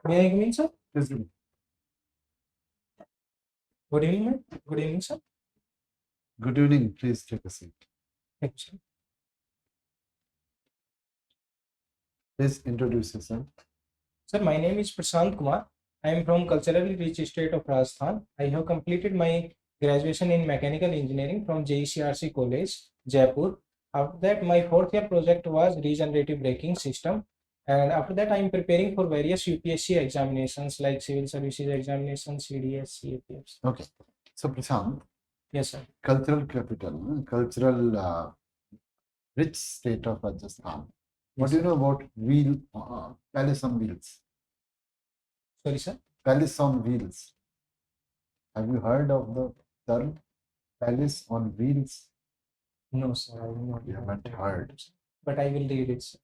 May I come in, sir? Please do. Good evening, ma'am. Good evening, sir. Good evening. Please take a seat. Thank you, sir. Please introduce yourself. Sir, my name is Prashant Kumar. I am from culturally rich state of Rajasthan. I have completed my graduation in mechanical engineering from JCRC College, Jaipur. After that, my fourth year project was regenerative braking system. And after that, I am preparing for various UPSC examinations like civil services examinations, CDS, CAPFs. Okay. So, Prashant, Yes, sir. cultural capital, cultural rich state of Rajasthan. What Yes, do you sir. know about palace on wheels? Sorry, sir. Palace on wheels. Have you heard of the term palace on wheels? No, sir. I will not. You haven't heard. But I will read it, sir.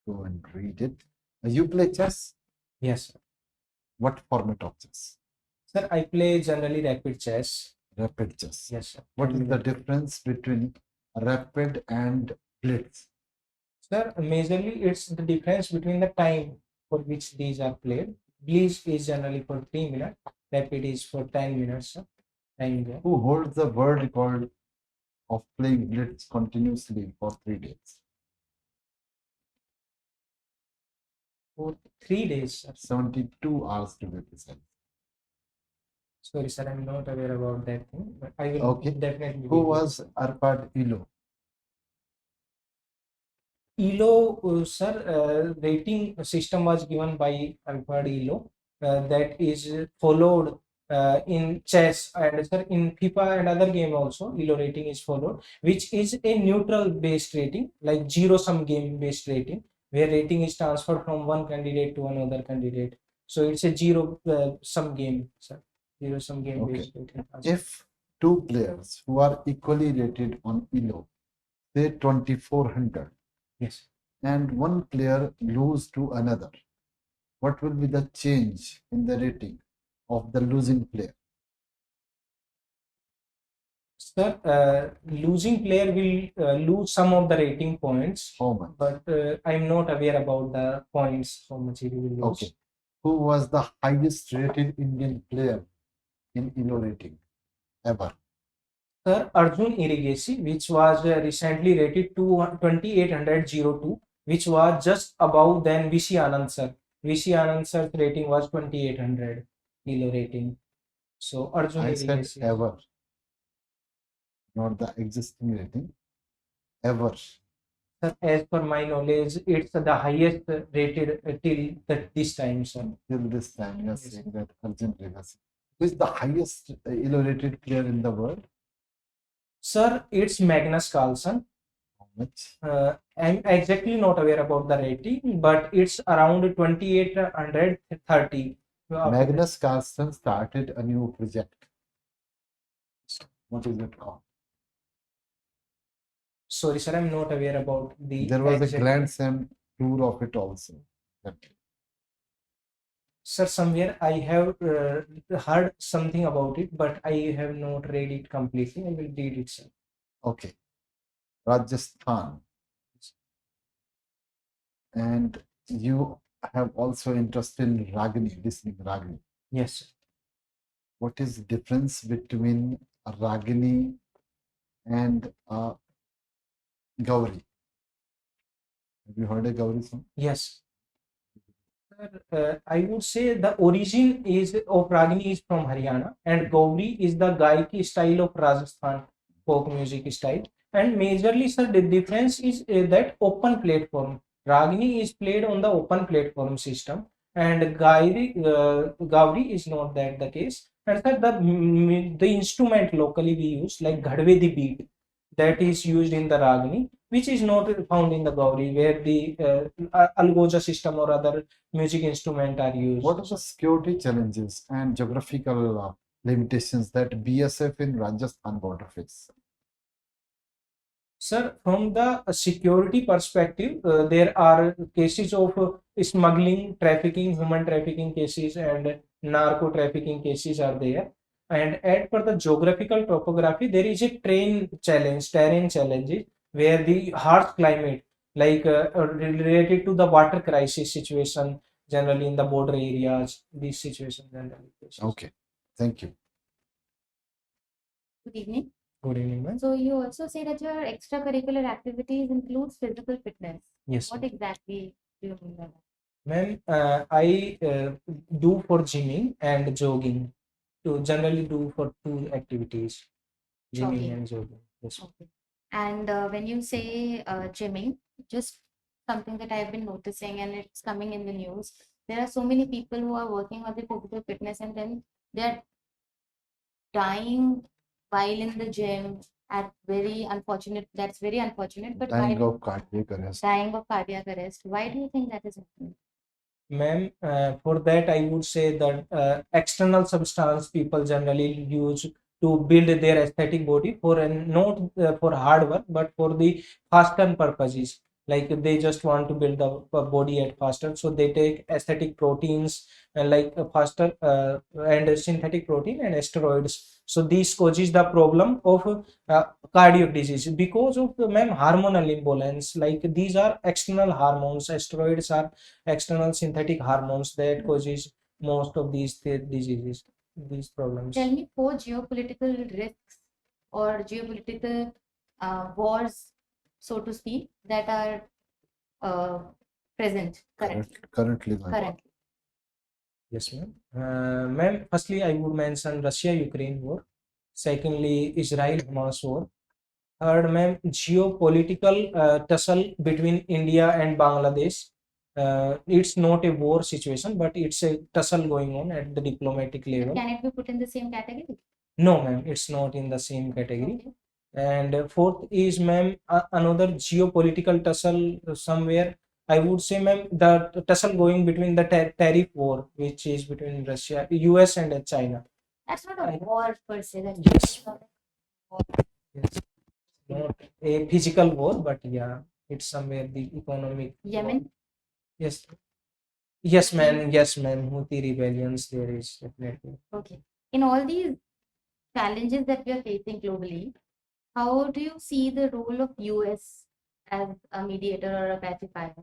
Go and read it. You play chess? Yes, sir. What format of chess? Sir, I play generally rapid chess. Rapid chess. Yes, sir. What is the difference between rapid and blitz? Sir, majorly it's the difference between the time for which these are played. Blitz is generally for 3 minutes, rapid is for 10 minutes. Sir. Time there. Who holds the world record of playing blitz continuously for 3 days? For 3 days, sir. 72 hours to be precise. Sorry, sir, I'm not aware about that thing, but I will Okay. definitely. Who was Arpad Ilo? ELO, sir, rating system was given by Alfred ELO that is followed in chess and sir, in FIFA and other game also ELO rating is followed, which is a neutral based rating like zero sum game based rating where rating is transferred from one candidate to another candidate. So it's a zero sum game, sir. Zero sum game Okay. based rating. If two players who are equally rated on ELO, say 2400, Yes. and one player lose to another, what will be the change in the rating of the losing player? Sir, losing player will lose some of the rating points, How much? but I'm not aware about the points, how much he will lose. Okay. Who was the highest rated Indian player in ELO rating ever? Sir, Arjun Irigesi, which was recently rated to 2802, which was just above than VC Anand sir. VC Anand sir's rating was 2800 ELO rating. So Arjun I said Irigesi. ever, not the existing rating. Ever. Sir, as per my knowledge, it's the highest rated till this time, sir. Till this time, you are Yes. saying that Arjun Legacy. Who is the highest ELO rated player in the world? Sir, it's Magnus Carlsen. How much? I'm exactly not aware about the rating, but it's around 2830. Magnus Carlsen started a new project. What is it called? Sorry, sir, I'm not aware about the. There was a exact- Grand Slam tour of it also. Sir, somewhere I have heard something about it, but I have not read it completely. I will read it, sir. Okay. Rajasthan. And you have also interest in Ragini, listening Ragini. Yes, sir. What is the difference between a Ragini and a Gauri? Have you heard a Gauri song? Yes. Sir, I would say the origin is of Ragini is from Haryana and Gauri is the Gaiki style of Rajasthan folk music style. And majorly, sir, the difference is that open platform. Ragini is played on the open platform system, and Gauri is not that the case. And sir, the instrument locally we use like Ghadvedi beat that is used in the Ragini, which is not found in the Gauri, where the Algoja system or other music instrument are used. What are the security challenges and geographical limitations that BSF in Rajasthan border face? Sir, from the security perspective, there are cases of smuggling, trafficking, human trafficking cases, and narco trafficking cases are there. And as per the geographical topography, there is a terrain challenges, where the harsh climate, like related to the water crisis situation, generally in the border areas, these situations generally faces. Okay, thank you. Good evening. Good evening, ma'am. So you also say that your extracurricular activities includes physical fitness. Yes, What ma'am. exactly do you mean by that? Ma'am, I do for gymming and jogging. To generally do for two activities, gymming Jogging. and jogging. Yes. Okay. And when you say gymming, just something that I've been noticing and it's coming in the news, there are so many people who are working on the physical fitness and then they're dying while in the gym at very unfortunate, that's very unfortunate, but Dying why of cardiac arrest. dying of cardiac arrest? Why do you think that is happening? Ma'am, for that I would say that external substance people generally use to build their aesthetic body for and not for hard work, but for the faster purposes. Like they just want to build the body at faster, so they take aesthetic proteins and like faster and synthetic protein and steroids. So this causes the problem of cardiac disease because of ma'am hormonal imbalance. Like these are external hormones. Steroids are external synthetic hormones that causes most of these diseases, these problems. Tell me four geopolitical risks or geopolitical wars, so to speak, that are present currently. Currently going on. Currently. Yes, ma'am. Ma'am, firstly, I would mention Russia-Ukraine war. Secondly, Israel-Hamas war. Third, ma'am, geopolitical tussle between India and Bangladesh. It's not a war situation, but it's a tussle going on at the diplomatic level. Can it be put in the same category? No, ma'am, it's not in the same category. Okay. And fourth is, ma'am, another geopolitical tussle somewhere. I would say, ma'am, the tussle going between the tariff war, which is between Russia, US, and China. That's not a war per se. That's Yes. just a war. Yes. Not a physical war, but yeah, it's somewhere the economic. Yemen. Yes. Yes, ma'am. Yes, ma'am. Houthi rebellions, there is definitely. Okay. In all these challenges that we are facing globally, how do you see the role of US as a mediator or a pacifier?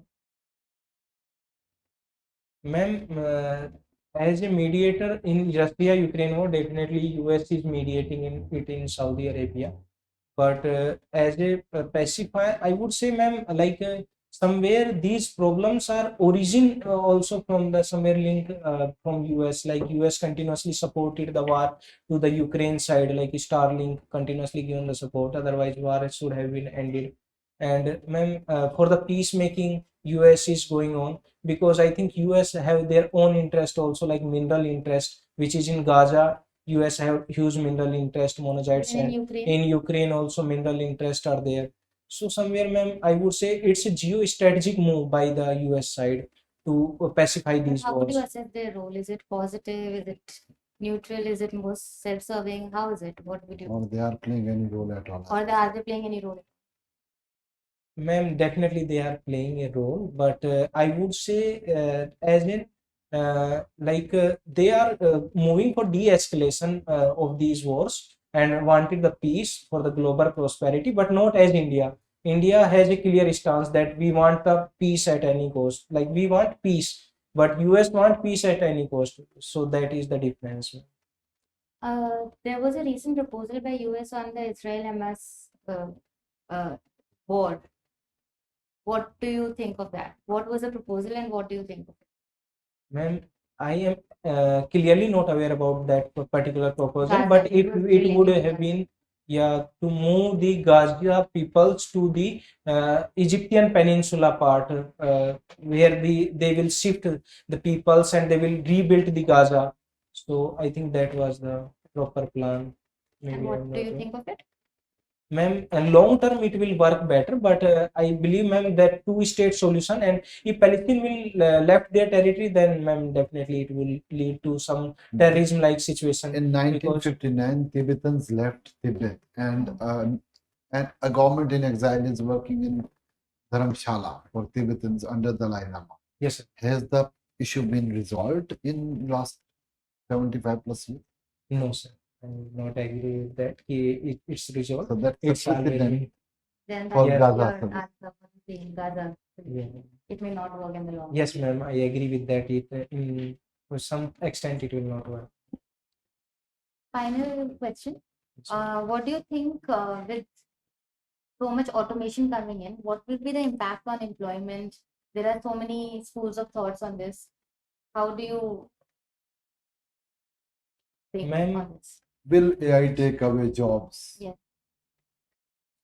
Ma'am, as a mediator in Russia-Ukraine war, definitely US is mediating in it in Saudi Arabia. But as a pacifier, I would say, ma'am, like somewhere these problems are origin also from the somewhere link from US. Like US continuously supported the war to the Ukraine side, like Starlink continuously given the support. Otherwise, war should have been ended. And ma'am, for the peacemaking, US is going on because I think US have their own interest also, like mineral interest, which is in Gaza. US have huge mineral interest, monazite Even in sand. Ukraine. In Ukraine also mineral interest are there. So somewhere, ma'am, I would say it's a geostrategic move by the US side to pacify But these how would you wars. assess their role? Is it positive? Is it neutral? Is it most self-serving? How is it? What would you? Or they are playing any role at all. Or are they playing any role? Ma'am, definitely they are playing a role, but I would say as in they are moving for de-escalation of these wars and wanted the peace for the global prosperity, but not as India. India has a clear stance that we want the peace at any cost. Like we want peace, but US want peace at any cost. So that is the difference. There was a recent proposal by US on the Israel-Hamas war. What do you think of that? What was the proposal and what do you think of it? Ma'am, I am clearly not aware about that particular proposal, Gaza, but it it was would related to have Gaza. been, yeah, to move the Gaza peoples to the Egyptian peninsula part, where they will shift the peoples and they will rebuild the Gaza. So I think that was the proper plan. And Maybe I'm what do not you aware. think of it? Ma'am, long term it will work better, but I believe, ma'am, that two-state solution, and if Palestine will left their territory, then, ma'am, definitely it will lead to some terrorism-like situation. In 1959, Tibetans left Tibet, and a government in exile is working in Dharamshala for Tibetans under the Dalai Lama. Yes, sir. Has the issue been resolved in last 75 plus years? No, sir. I will not agree with that. It's resolved. So that's It's the already precedent Then for that's Yes. Gaza. your service. answer for the Gaza. Yeah. it may not work in the long Yes, run. ma'am, I agree with that. To some extent, it will not work. Final question. What do you think with so much automation coming in, what will be the impact on employment? There are so many schools of thoughts on this. How do you think Ma'am, on this? Will AI take away jobs? Yes.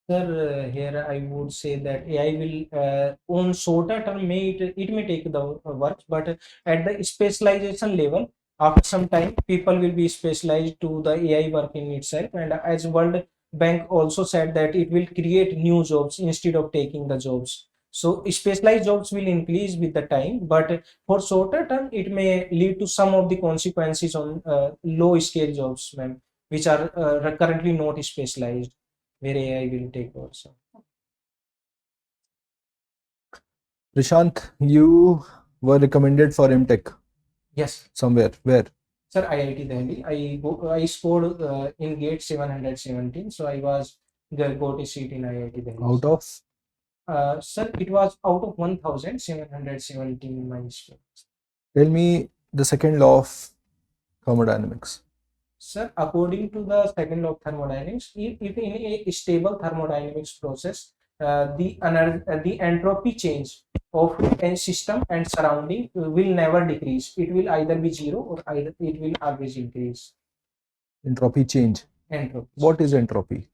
sir, here I would say that AI will, on shorter term, it may take the work, but at the specialization level, after some time, people will be specialized to the AI work in itself. And as World Bank also said that it will create new jobs instead of taking the jobs. So specialized jobs will increase with the time, but for shorter term, it may lead to some of the consequences on low scale jobs, ma'am, which are currently not specialized, where AI will take over. So, Prashant, you were recommended for MTech yes, somewhere. Where? sir, IIT Delhi. I scored in gate 717, so I was got a seat in IIT Delhi. Out of? Sir, it was out of 1717 my score. Tell me the second law of thermodynamics. Sir, according to the second law of thermodynamics, if in a stable thermodynamics process, the entropy change of a system and surrounding will never decrease. It will either be zero or either it will always increase. Entropy change. Entropy. What is entropy?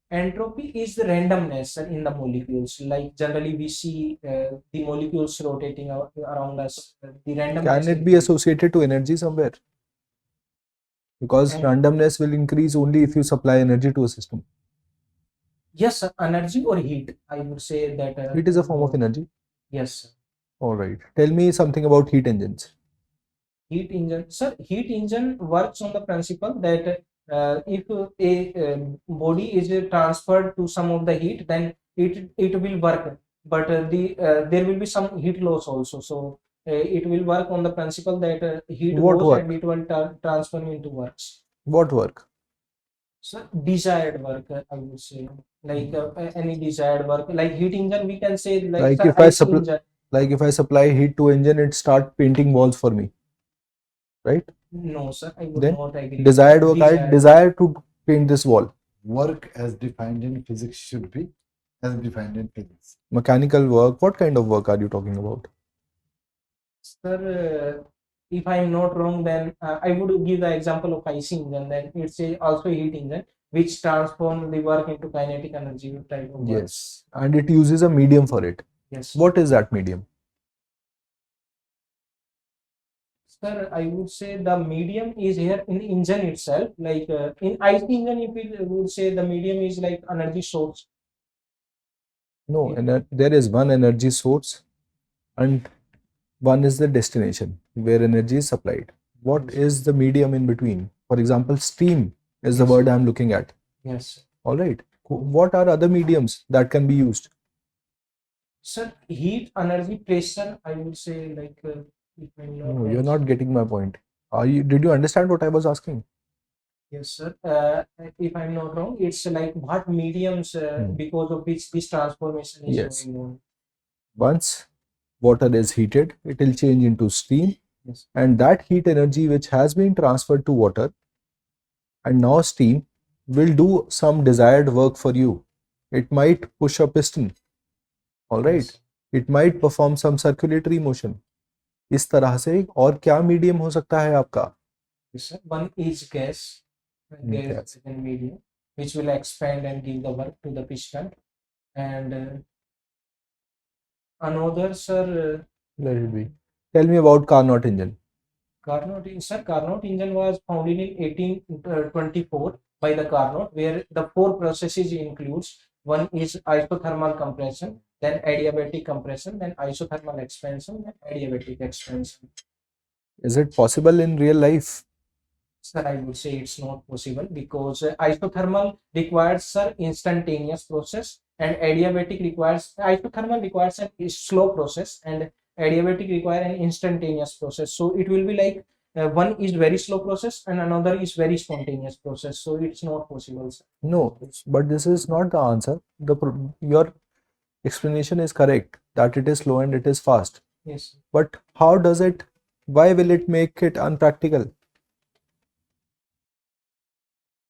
Entropy is the randomness in the molecules. Like generally we see the molecules rotating around us. The randomness. Can it be associated to energy somewhere? Because randomness will increase only if you supply energy to a system. Yes, sir, energy or heat. I would say that It is a form of energy. Yes, sir. All right. Tell me something about heat engines. Heat engine, sir. Heat engine works on the principle that if a body is transferred to some of the heat, then it will work. But there will be some heat loss also. So it will work on the principle that heat What goes work? and it will transform into works. What work? So desired work, I would say, like any desired work, like heat engine, we can say like, Like sir, if I IC engine. like if I supply heat to engine, it start painting walls for me, right? No, sir, I would Then not agree. desired work, I desire to paint this wall. Work as defined in physics should be as defined in physics. Mechanical work, what kind of work are you talking about? Sir, if I'm not wrong, then I would give the example of IC engine. Then it's also heat engine, which transform the work into kinetic energy type of work. Yes, and it uses a medium for it. Yes. What is that medium? Sir, I would say the medium is here in the engine itself. Like in IC engine, if we would say the medium is like energy source. No, there is one energy source and one is the destination where energy is supplied. What is the medium in between? For example, steam is the word I'm looking at. Yes. All right. What are other mediums that can be used? Sir, heat, energy, pressure, I would say like if I'm not No, wrong. you're not getting my point. Did you understand what I was asking? Yes, sir. If I'm not wrong, it's like what mediums because of which this transformation is Yes. going on. Once water is heated, it will change into steam. Yes. And that heat energy which has been transferred to water and now steam will do some desired work for you. It might push a piston. All right. Yes. It might perform some circulatory motion. इस तरह से और क्या medium हो सकता है आपका? Yes, sir. One is gas. Gas is a medium which will expand and give the work to the piston. And another, sir. Let it be. Tell me about Carnot engine. Carnot engine was founded in 1824 by the Carnot, where the four processes includes one is isothermal compression, then adiabatic compression, then isothermal expansion, then adiabatic expansion. Is it possible in real life? Sir, I would say it's not possible because isothermal requires instantaneous process and isothermal requires a slow process and adiabatic require an instantaneous process. So it will be like one is very slow process and another is very spontaneous process. So it's not possible, sir. No, but this is not the answer. Your explanation is correct that it is slow and it is fast. Yes. But how does it, why will it make it unpractical?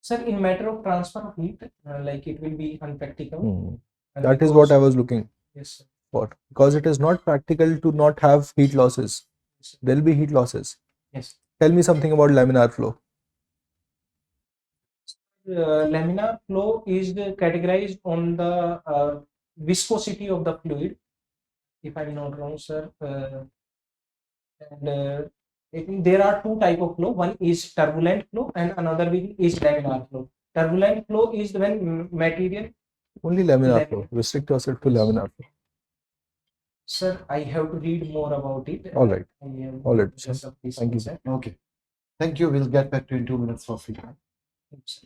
Sir, in matter of transfer of heat, like it will be unpractical. And That is what because- I was looking Yes, sir. for. Because it is not practical to not have heat losses. Yes, sir. There will be heat losses. Yes. Tell me something about laminar flow. Laminar flow is categorized on the viscosity of the fluid, if I'm not wrong, sir. And there are two type of flow. One is turbulent flow and another one is laminar flow. Turbulent flow is when material. Only laminar Laminar. flow. Restrict yourself to laminar flow. Sir, I have to read more about it. All right. I am All right, just of this Thank you. concept. Okay. Thank you. We'll get back to you in 2 minutes for feedback. Yes.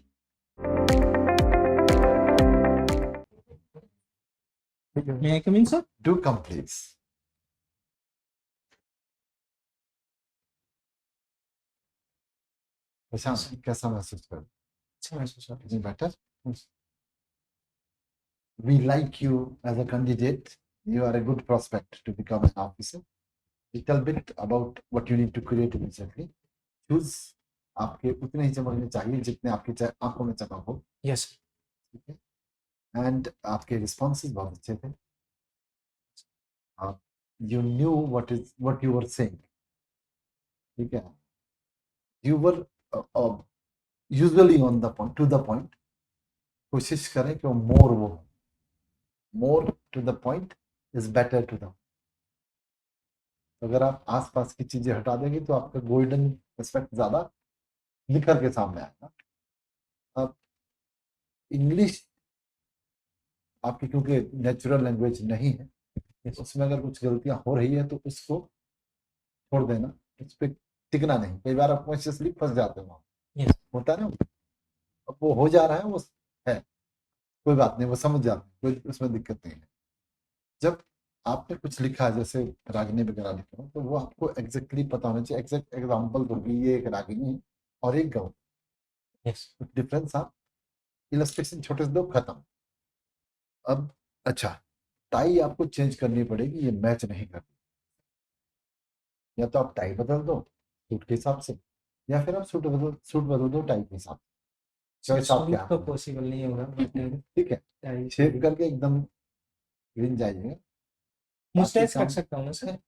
May I come in, sir? Do come, please. प्रशांत कैसा महसूस कर अच्छा महसूस हो रहा है। Is it better? We like you as a candidate. You are a good prospect to become an officer. Little bit about what you need to create immediately. Choose आपके उतने ही चमकने चाहिए जितने आपकी आंखों में चमक हो. Yes. ठीक है. And आपके responses बहुत अच्छे थे. You knew what you were saying. ठीक है. You were usually on the point, to the point. कोशिश करें कि वो more to the point is better to the. अगर आप आसपास की चीजें हटा देंगे तो आपका गोल्डन एस्पेक्ट ज्यादा निखर के सामने आएगा. अब इंग्लिश आपकी क्योंकि नेचुरल लैंग्वेज नहीं है, उसमें अगर कुछ गलतियां हो रही है तो उसको छोड़ देना, उस पर टिकना नहीं. कई बार आप कॉन्शियसली फंस जाते हो. Yes. होता है ना. अब वो हो जा रहा है, वो है, कोई बात नहीं, वो समझ जाते हैं, कोई उसमें दिक्कत नहीं है. जब आपने कुछ लिखा है जैसे रागिनी वगैरह लिखा हो तो वो आपको एग्जैक्टली पता होना चाहिए. एग्जैक्ट एग्जांपल दोगे, ये एक रागिनी है और एक गौ. Yes. डिफरेंस आप इलस्ट्रेशन छोटे से दो, खत्म. अब अच्छा, टाई आपको चेंज करनी पड़ेगी, ये मैच नहीं करती. या तो आप टाई बदल दो सूट के हिसाब से, या फिर आप सूट बदल दो टाई के हिसाब से. चॉइस आपके सूट हाथ तो में. पॉसिबल नहीं होगा, but ठीक है. टाई शेप करके एकदम ग्रीन जाइएगा. मुस्टैच काम- रख सकता हूँ ना सर?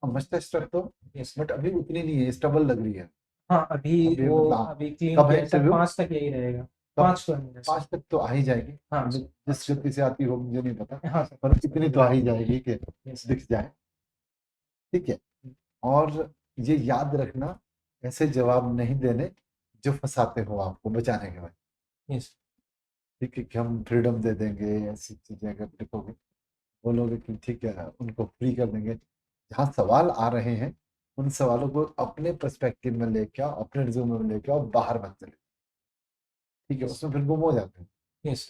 मस्टैच रख दो, Yes. बट अभी उतनी नहीं है, स्टबल लग रही है. हाँ, अभी अभी वो मतलब अभी क्लीन कब है किया है सर. interview? 5 तक यही रहेगा. कब? 5 तो है मेरा सर. 5 तक तो आ ही जाएगी. हाँ, जिस गति से आती हो मुझे नहीं पता, हाँ सर. पर इतनी तो आ ही जाएगी कि Yes. दिख जाए. ठीक है. और ये याद रखना, ऐसे जवाब नहीं देने जो फंसाते हो आपको बचाने के बाद. Yes. ठीक है कि हम फ्रीडम दे देंगे, ऐसी चीजें अगर लिखोगे, बोलोगे कि ठीक है उनको फ्री कर देंगे. जहाँ सवाल आ रहे हैं उन सवालों को अपने पर्सपेक्टिव में लेके आओ, अपने रिज्यूमे में लेके आओ, बाहर मत चले. ठीक है, उसमें फिर गुम हो जाते हैं. Yes.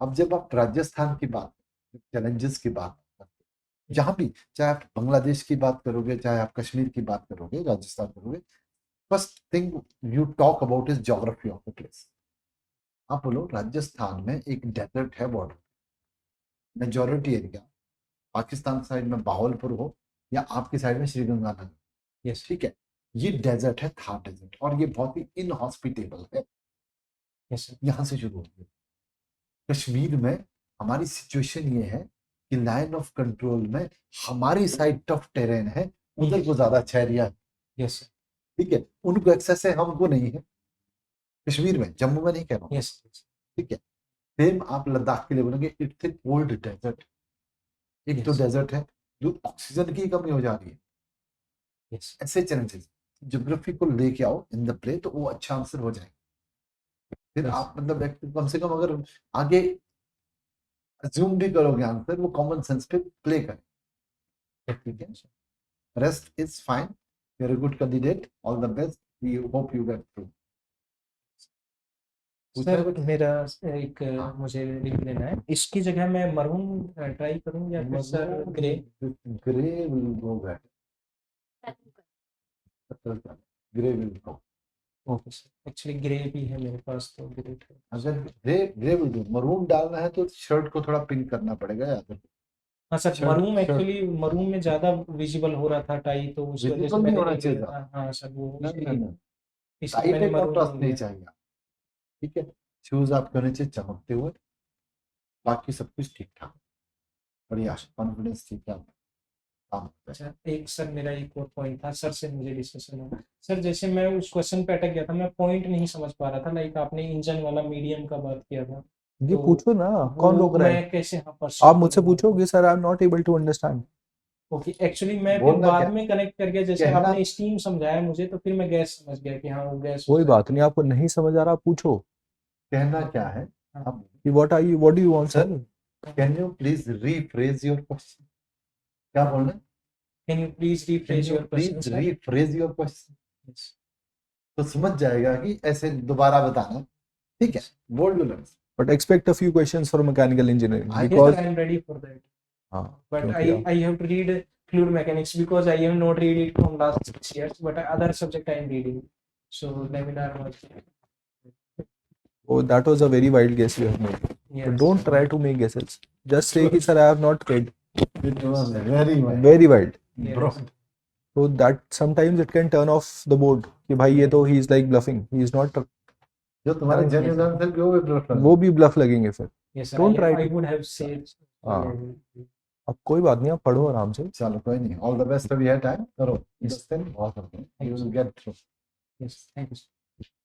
अब जब आप राजस्थान की बात, चैलेंजेस की बात करते हैं, जहाँ भी, चाहे आप बांग्लादेश की बात करोगे, चाहे आप कश्मीर की बात करोगे, राजस्थान करोगे, first thing you talk about is geography of the place. आप बोलो राजस्थान में एक डेजर्ट है, border majority area, Pakistan side में बाहवलपुर हो या आपकी साइड में श्रीगंगानगर. Yes. ठीक है, ये डेजर्ट है, थार डेजर्ट, और ये बहुत ही इनहॉस्पिटेबल है. Yes, sir. यहाँ से शुरू होती है. कश्मीर में हमारी सिचुएशन ये है कि लाइन ऑफ कंट्रोल में हमारी साइड टफ टेरेन है, उधर को ज्यादा अच्छा एरिया है. Yes, sir. ठीक है, उनको एक्सेस है, हमको नहीं है. कश्मीर में, जम्मू में नहीं कह रहा हूँ. Yes. ठीक है. सेम आप लद्दाख के लिए बोलोगे, इट्स ए कोल्ड डेजर्ट. एक तो Yes. डेजर्ट है, जो ऑक्सीजन की कमी हो जा रही है. Yes. ऐसे चैलेंजेस ज्योग्राफी को लेके आओ इन द प्ले, तो वो अच्छा आंसर हो जाएगा. फिर Yes. आप मतलब कम से कम अगर आगे अज्यूम भी करोगे आंसर, वो कॉमन सेंस पे प्ले करें. ठीक है. Rest is fine. You are a good candidate. All the best. We hope you get through. Sir मेरा एक हाँ. मुझे लिख लेना है. इसकी जगह मैं मरून ट्राई करूं या फिर sir grey? Grey will go back. Grey will go. Okay sir, actually grey भी है मेरे पास तो ग्रेट है। अगर grey grey will do, maroon डालना है तो शर्ट को थोड़ा पिंक करना पड़ेगा याद रखो। हाँ sir, shirt murrum shirt actually murrum में ज्यादा विजिबल हो रहा था टाई, तो उस वजह से विजिबल नहीं मैंने होना नहीं चाहिए लिया। था। हाँ सर, वो नहीं, इसलिए टाई मैंने पे मरूम कॉन्ट्रास्ट नहीं नहीं लिया। चाहिए। ठीक है, शूज आपके होने चाहिए चमकते हुए, बाकी सब कुछ ठीक ठाक, बढ़िया, कॉन्फिडेंस ठीक है, काम होता है। अच्छा, एक सर मेरा एक और पॉइंट था, सर से मुझे डिस्कशन हुआ। सर जैसे मैं उस क्वेश्चन पे अटक गया था, मैं पॉइंट नहीं समझ पा रहा था, लाइक आपने इंजन वाला मीडियम का बात किया था, ये तो पूछो ना, कौन वो रोक रहा है? मैं कैसे हाँ आप परस्यू मुझसे करूँगा? पूछोगे sir I am not able to understand. Okay, actually मैं फिर बोलना बाद क्या, में कनेक्ट कर गया, जैसे कहना आपने स्टीम समझाया मुझे, तो फिर मैं गैस समझ गया कि हाँ वो गैस कोई होता है। बात नहीं, आपको नहीं समझ आ रहा, पूछो कहना क्या है हाँ। आप, कि what do you want sir? Can you please rephrase your question, क्या बोलना है? Can you please can refresh you your question please sir? Rephrase your question, Yes. तो समझ जाएगा कि ऐसे दोबारा बताना। ठीक है, बोल दो लफ्ज। But expect a few questions for mechanical engineering I- Yes sir, because I am ready for that. हाँ, But क्योंकि I have to read fluid mechanics because I have not read it from last 6 years. But other subject I am reading. So laminar was oh, that was a very wild guess you have made. But yes. don't try to make guesses. Just say कि sir I have not read. It was very well. Very wild. Yes. Bro, So that sometimes it can turn off the board कि भाई ये तो he is like bluffing. He is not. जो तुम्हारे Yes, genuine sir. Answer के वो भी bluff वो भी bluff लगेंगे फिर. Yes sir. Don't try I to. would have said. हाँ. अब कोई बात नहीं, आप पढ़ो आराम से. चलो कोई नहीं, ऑल द बेस्ट, अभी है टाइम, करो Yes. 10 दिन बहुत होते हैं, Thank you you, will sir. Get through. Yes. Thank you. Sir.